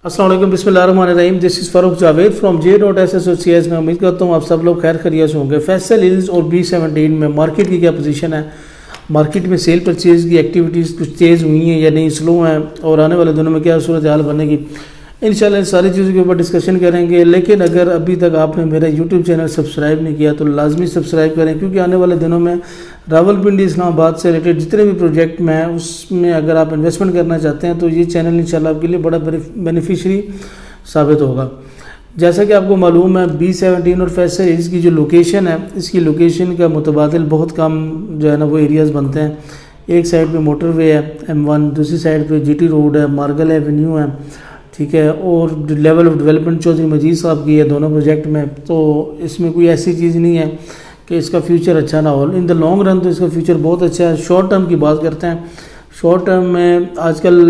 अस्सलाम वालेकुम बिस्मिल्लाहिर्रहमानिर्रहीम। This is Farooq Javed from J.S Associates। मैं उम्मीद करता हूँ आप सब लोग खैर खैरियत से होंगे। फैसल हिल्स और B17 में मार्केट की क्या पोजीशन है, मार्केट में सेल परचेज़ की एक्टिविटीज़ कुछ तेज़ हुई हैं या नहीं, स्लो हैं, और आने वाले दिनों में क्या सूरत हाल बनेगी, इंशाल्लाह सारी चीज़ों के ऊपर डिस्कशन करेंगे। लेकिन अगर अभी तक आपने मेरा यूट्यूब चैनल सब्सक्राइब नहीं किया तो लाजमी सब्सक्राइब करें, क्योंकि आने वाले दिनों में रावलपिंडी इस्लामाबाद से रिलेटेड जितने भी प्रोजेक्ट में हैं उसमें अगर आप इन्वेस्टमेंट करना चाहते हैं तो ये चैनल इंशाल्लाह आपके लिए बड़ा बेनिफिशियरी साबित होगा। जैसा कि आपको मालूम है, B17 और फैसल हिल्स की जो लोकेशन है, इसकी लोकेशन का मुतबादिल बहुत कम जो है ना वो एरियाज़ बनते हैं। एक साइड पे मोटरवे है M1, दूसरी साइड पे GT रोड है, मार्गल एवेन्यू है, ठीक है, और लेवल ऑफ डेवलपमेंट चौधरी मजीद साहब की है दोनों प्रोजेक्ट में। तो इसमें कोई ऐसी चीज़ नहीं है कि इसका फ्यूचर अच्छा ना हो। इन द लॉन्ग रन तो इसका फ्यूचर बहुत अच्छा है। शॉर्ट टर्म की बात करते हैं, शॉर्ट टर्म में आजकल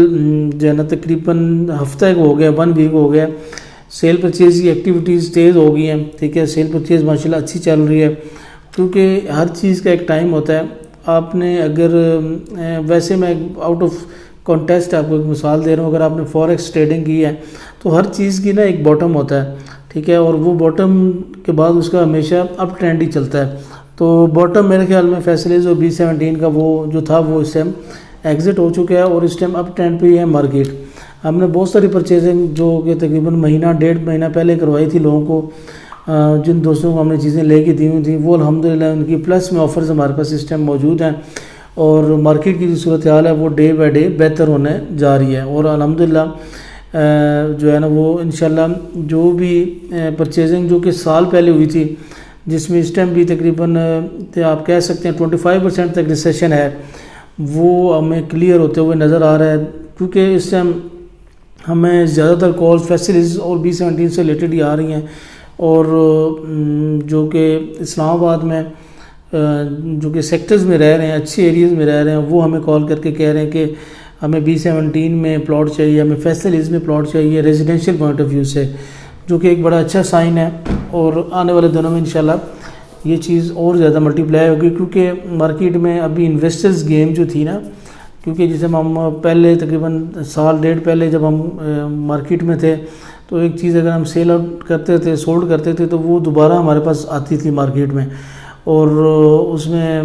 जो है ना तकरीबन हफ्ता एक हो गया, 1 वीक हो गया, सेल परचेज़ की एक्टिविटीज़ तेज़ हो गई हैं, ठीक है। सेल परचेज़ माशाल्लाह अच्छी चल रही है, क्योंकि हर चीज़ का एक टाइम होता है। आपने अगर वैसे मैं आउट ऑफ कॉन्टेस्ट आपको एक मिसाल दे रहा हूँ, अगर आपने फॉरेक्स ट्रेडिंग की है तो हर चीज़ की ना एक बॉटम होता है, ठीक है, और वो बॉटम के बाद उसका हमेशा अप ट्रेंड ही चलता है। तो बॉटम मेरे ख्याल में फैसल हिल्स और B17 का वो जो था वो इस टाइम एग्ज़िट हो चुका है और इस टाइम अप ट्रेंड पे ही है मार्केट। हमने बहुत सारी परचेजिंग जो कि तकरीबन महीना 1.5 महीना पहले करवाई थी लोगों को, जिन दोस्तों को हमने चीज़ें लेके दी हुई थी वो अल्हम्दुलिल्लाह उनकी प्लस में ऑफ़र्स हमारे पास इस टाइम मौजूद हैं, और मार्केट की जो सूरत हाल है वो डे बाय डे बेहतर होने जा रही है। और अल्हम्दुलिल्लाह जो है ना वो इंशाल्लाह जो भी परचेजिंग जो कि साल पहले हुई थी, जिसमें इस टाइम भी तकरीबन आप कह सकते हैं 25% तक रिसेशन है, वो हमें क्लियर होते हुए नज़र आ रहा है। क्योंकि इस टाइम हमें ज़्यादातर कॉल्स फैसल हिल्स और B17 से रिलेटेड ही आ रही हैं, और जो कि इस्लामाबाद में जो कि सेक्टर्स में रह रहे हैं, अच्छे एरियाज़ में रह रहे हैं, वो हमें कॉल करके कह रहे हैं कि हमें B17 में प्लॉट चाहिए, हमें फैसल हिल्स में प्लॉट चाहिए रेजिडेंशियल पॉइंट ऑफ व्यू से, जो कि एक बड़ा अच्छा साइन है। और आने वाले दिनों में इंशाल्लाह ये चीज़ और ज़्यादा मल्टीप्लाई होगी, क्योंकि मार्केट में अभी इन्वेस्टर्स गेम जो थी ना, क्योंकि जैसे हम पहले तकरीबन साल 1.5 पहले जब हम मार्केट में थे तो एक चीज़ अगर हम सेल आउट करते थे, सोल्ड करते थे, तो वो दोबारा हमारे पास आती थी मार्केट में, और उसमें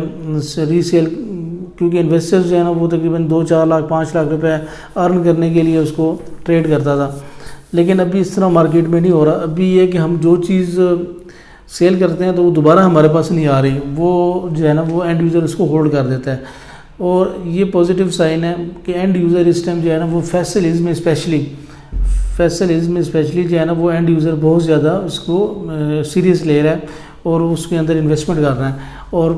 रीसेल, क्योंकि इन्वेस्टर्स जो है ना वो तकरीबन 2-4 लाख 5 लाख रुपए अर्न करने के लिए उसको ट्रेड करता था। लेकिन अभी इस तरह मार्केट में नहीं हो रहा। अभी ये कि हम जो चीज़ सेल करते हैं तो वो दोबारा हमारे पास नहीं आ रही, वो जो है ना वो एंड यूज़र उसको होल्ड कर देता है, और ये पॉजिटिव साइन है कि एंड यूज़र इस टाइम जो है ना वो फैसल हिल्स में स्पेशली जो है ना वो एंड यूज़र बहुत ज़्यादा उसको सीरियस ले रहा है और उसके अंदर इन्वेस्टमेंट कर रहे हैं। और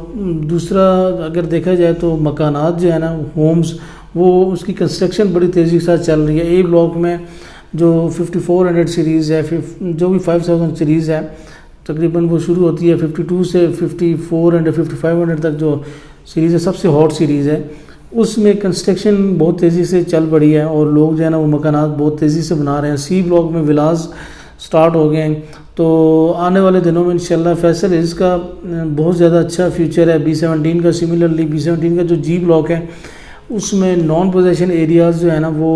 दूसरा अगर देखा जाए तो मकानात जो है ना, होम्स, वो उसकी कंस्ट्रक्शन बड़ी तेज़ी के साथ चल रही है। ए ब्लॉक में जो 5400 सीरीज़ है, जो भी 5000 सीरीज़ है, तकरीबन वो शुरू होती है 52 से 5400 5500 तक जो सीरीज़ है, सबसे हॉट सीरीज़ है। उसमें कंस्ट्रक्शन बहुत तेज़ी से चल पड़ी है और लोग जो है ना वो मकानात बहुत तेज़ी से बना रहे हैं। सी ब्लॉक में विलास स्टार्ट हो गए हैं। तो आने वाले दिनों में इंशाल्लाह फैसल हिल्स का बहुत ज़्यादा अच्छा फ्यूचर है। B17 का सिमिलरली B17 का जो G ब्लॉक है उसमें नॉन पोजेशन एरियाज़ जो है ना वो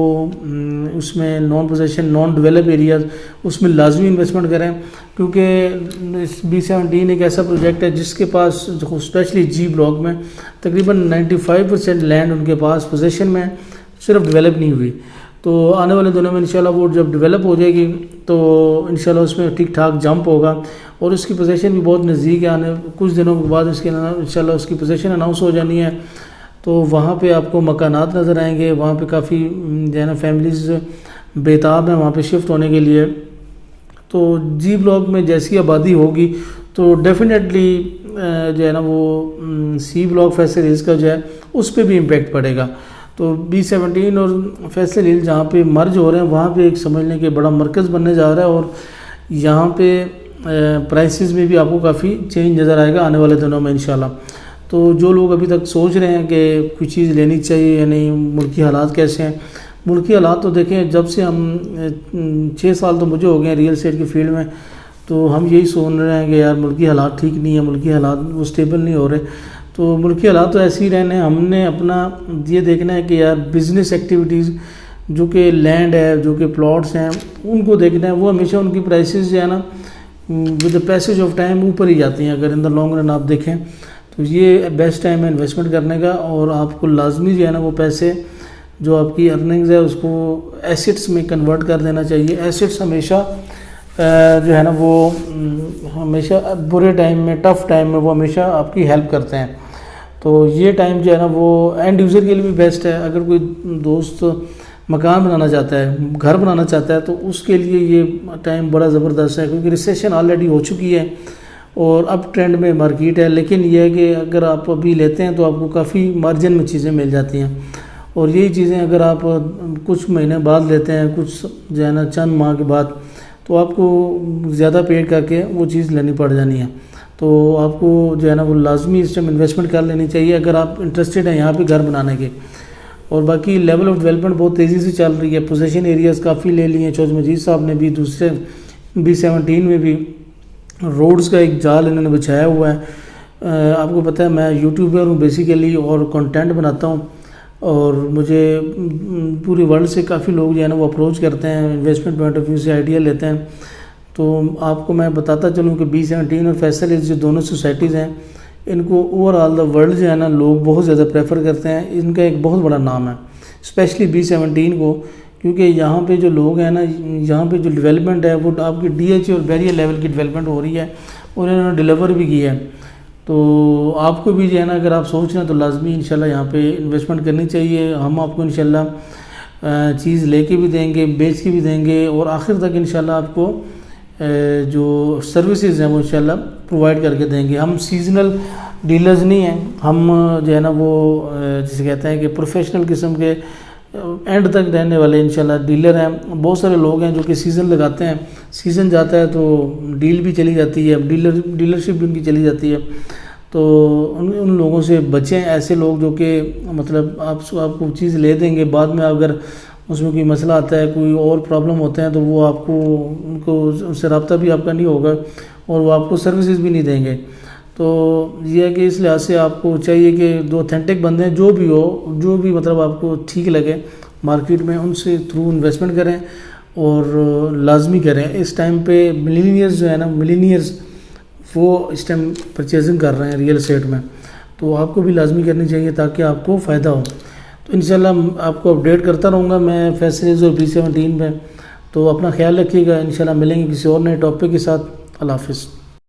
उसमें non possession non develop areas उसमें लाजमी इन्वेस्टमेंट करें, क्योंकि B17 एक ऐसा प्रोजेक्ट है जिसके पास स्पेशली G ब्लॉक में तकरीबन 95% लैंड उनके पास पोजेशन में, सिर्फ डेवलप नहीं हुई। तो आने वाले दिनों में इंशाल्लाह वो जब डेवलप हो जाएगी तो इंशाल्लाह उसमें ठीक ठाक जंप होगा, और उसकी पोजीशन भी बहुत नज़दीक है। आने कुछ दिनों के बाद इसके इंशाल्लाह उसकी पोजीशन अनाउंस हो जानी है, तो वहाँ पे आपको मकानात नज़र आएंगे। वहाँ पे काफ़ी जो है ना फैमिलीज़ बेताब हैं वहाँ पे शिफ्ट होने के लिए। तो G ब्लॉक में जैसी आबादी होगी तो डेफिनेटली जो है ना वो C ब्लॉक फैसल हिल्स का जो है उस पर भी इम्पेक्ट पड़ेगा। तो B17 और फैसल हिल्स जहाँ पे मर्ज हो रहे हैं वहाँ पे एक समझ लें कि बड़ा मरकज़ बनने जा रहा है, और यहाँ पे प्राइसेस में भी आपको काफ़ी चेंज नज़र आएगा आने वाले दिनों में इंशाल्लाह। तो जो लोग अभी तक सोच रहे हैं कि कुछ चीज़ लेनी चाहिए या नहीं, मुल्की हालात कैसे हैं, मुल्की हालात तो देखें, जब से हम 6 साल तो मुझे हो गए हैं रियल एस्टेट की फील्ड में, तो हम यही सोच रहे हैं कि यार मुल्की हालात ठीक नहीं है, मुल्की हालात वो स्टेबल नहीं हो रहे। तो मुल्की हालात तो ऐसे ही रहने, हमने अपना ये देखना है कि यार बिज़नेस एक्टिविटीज़ جو کہ لینڈ ہے، جو کہ پلاٹس ہیں، ان کو دیکھنا ہے. وہ ہمیشہ ان کی پرائسز جو ہے نا with the passage of time اوپر ہی جاتی ہیں. اگر ان دا لانگ رن آپ دیکھیں تو یہ بیسٹ ٹائم ہے انویسٹمنٹ کرنے کا. اور آپ کو لازمی جو ہے نا وہ پیسے جو آپ کی ارننگز ہے اس کو ایسٹس میں کنورٹ کر دینا چاہیے. ایسٹس ہمیشہ جو ہے نا وہ ہمیشہ برے ٹائم میں، ٹف ٹائم میں وہ ہمیشہ آپ کی ہیلپ کرتے ہیں. تو یہ ٹائم جو ہے نا وہ اینڈ یوزر کے لیے بھی بیسٹ ہے. اگر کوئی دوست مکان بنانا چاہتا ہے، گھر بنانا چاہتا ہے، تو اس کے لیے یہ ٹائم بڑا زبردست ہے، کیونکہ ریسیشن آلریڈی ہو چکی ہے اور اب ٹرینڈ میں مارکیٹ ہے. لیکن یہ ہے کہ اگر آپ ابھی لیتے ہیں تو آپ کو کافی مارجن میں چیزیں مل جاتی ہیں. اور یہی چیزیں اگر آپ کچھ مہینے بعد لیتے ہیں، کچھ جو ہے نا چند ماہ کے بعد، تو آپ کو زیادہ پیڈ کر کے وہ چیز لینی پڑ جانی ہے. تو آپ کو جو ہے نا وہ لازمی اس ٹائم انویسٹمنٹ کر لینی چاہیے اگر آپ انٹرسٹڈ ہیں یہاں پہ گھر بنانے کے. اور باقی لیول آف ڈیولپمنٹ بہت تیزی سے چل رہی ہے. پوزیشن ایریاز کافی لے لیے ہیں. چوہدری مجید صاحب نے بھی دوسرے B17 میں بھی روڈز کا ایک جال انہوں نے بچھایا ہوا ہے. آپ کو پتہ ہے میں یوٹیوبر ہوں بیسیکلی اور کنٹینٹ بناتا ہوں، اور مجھے پوری ورلڈ سے کافی لوگ جو ہے نا وہ اپروچ کرتے ہیں، انویسٹمنٹ پوائنٹ آف ویو سے آئیڈیا لیتے ہیں. تو آپ کو میں بتاتا چلوں کہ B17 اور فیصل جو دونوں سوسائٹیز ہیں، ان کو اوور آل دا ورلڈ جو ہے نا لوگ بہت زیادہ پریفر کرتے ہیں. ان کا ایک بہت بڑا نام ہے اسپیشلی B17 کو، کیونکہ یہاں پہ جو لوگ ہیں نا، یہاں پہ جو ڈیولپمنٹ ہے وہ آپ کی DHA اور بیریئر لیول کی ڈیولپمنٹ ہو رہی ہے، اور انہوں نے ڈیلیور بھی کی ہے. تو آپ کو بھی جو ہے نا اگر آپ سوچ رہے ہیں تو لازمی انشاءاللہ یہاں پہ انویسٹمنٹ کرنی چاہیے. ہم آپ کو انشاءاللہ چیز لے کے بھی دیں گے، بیچ کے بھی دیں گے، اور آخر تک انشاءاللہ آپ کو جو سروسز ہیں وہ انشاءاللہ پرووائڈ کر کے دیں گے. ہم سیزنل ڈیلرز نہیں ہیں، ہم جو ہے نا وہ جسے کہتے ہیں کہ پروفیشنل قسم کے اینڈ تک رہنے والے انشاءاللہ ڈیلر ہیں. بہت سارے لوگ ہیں جو کہ سیزن لگاتے ہیں، سیزن جاتا ہے تو ڈیل بھی چلی جاتی ہے، ڈیلرشپ بھی ان کی چلی جاتی ہے. تو ان لوگوں سے بچیں. ایسے لوگ جو کہ مطلب آپ کو چیز لے دیں گے، بعد میں اگر اس میں کوئی مسئلہ آتا ہے، کوئی اور پرابلم ہوتے ہیں، تو وہ آپ کو ان سے رابطہ بھی آپ کا نہیں ہوگا اور وہ آپ کو سروسز بھی نہیں دیں گے. تو یہ ہے کہ اس لحاظ سے آپ کو چاہیے کہ دو اتھینٹک بندے ہیں، جو بھی ہو، جو بھی مطلب آپ کو ٹھیک لگے مارکیٹ میں، ان سے تھرو انویسٹمنٹ کریں اور لازمی کریں. اس ٹائم پہ ملینئرز جو ہے نا، ملینئرز وہ اس ٹائم پرچیزنگ کر رہے ہیں ریئل اسٹیٹ میں، تو آپ کو بھی لازمی کرنی چاہیے تاکہ آپ کو فائدہ ہو. تو انشاءاللہ آپ کو اپڈیٹ کرتا رہوں گا میں فیصلز اور B17 میں. تو اپنا خیال رکھیے گا. انشاءاللہ ملیں گے کسی اور نئے ٹاپک کے ساتھ. اللہ حافظ.